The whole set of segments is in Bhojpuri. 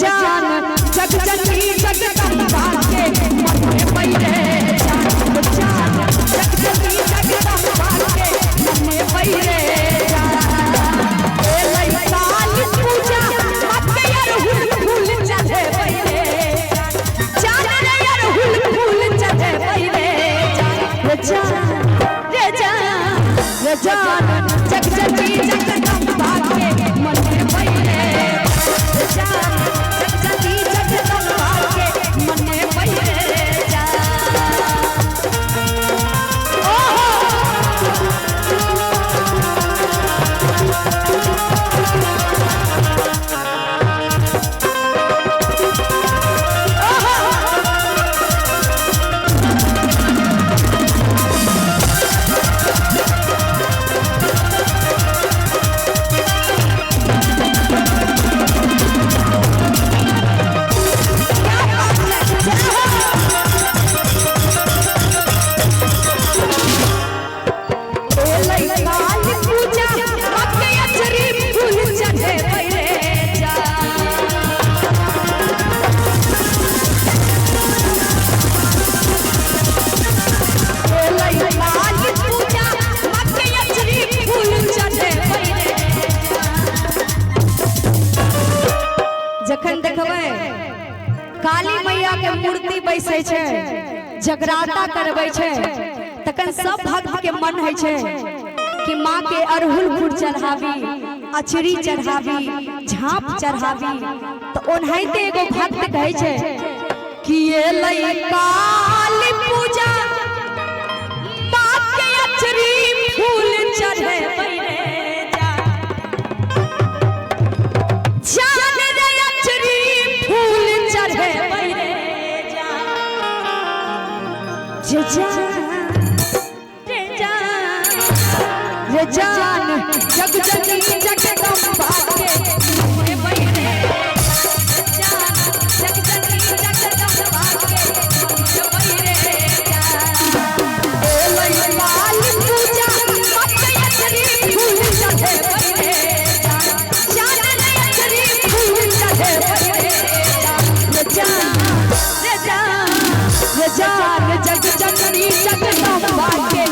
जान जग जननी जगदम्बा के मन में बैरे जान जग जननी जगदम्बा के मन में बैरे पूजा मत यार हुल फूल चढ़े बैरे जान रे यार हुल फूल चढ़े बैरे जान जग जननी जगदम्बा के मन में बैरे जखन देखबै काली मैया के मूर्ति बैसे छे जगराता करबै छे तखन सब भक्त के मन है छे कि माँ के अरहुल फूल चढ़ावी अचरी चढ़ावी झांप चढ़ावी तो ओनहिते एगो भक्त कहे छे कि ये लई काली पूजा माँ के अचरी फूल चढ़े जान जग जननी जगदम्बा के मन में बैरे जान जग जननी जगदम्बा के मन में बैरे लाल पूजा मत अचरी फूल चढ़े बैरे जान रे अचरी फूल चढ़े बैरे जान जग जननी जगदम्बा के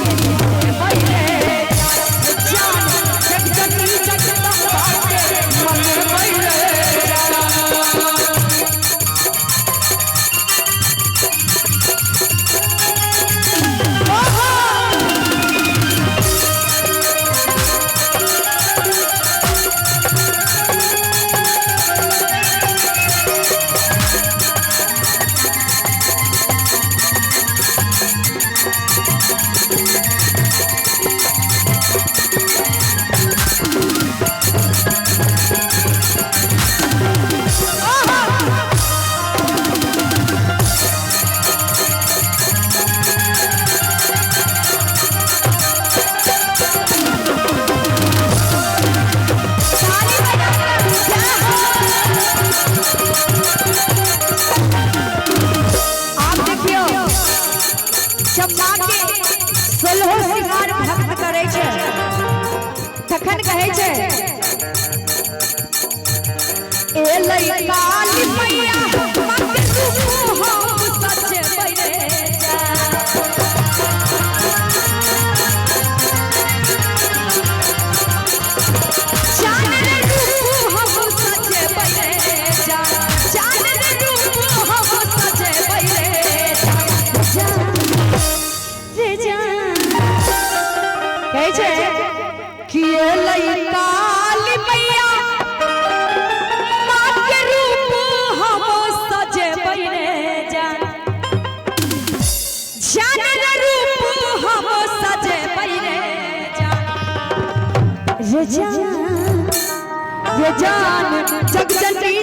तखन कहे छे ए लई काली मैया मत तू हम सच बैरे जान रे रूप हम सच बैरे जान रे रूप हम सच बैरे कहे छे कि लई काली मैया माँ के रूप हम सजे बैरे जान रे रूप हम सजे बैरे जान जग जननी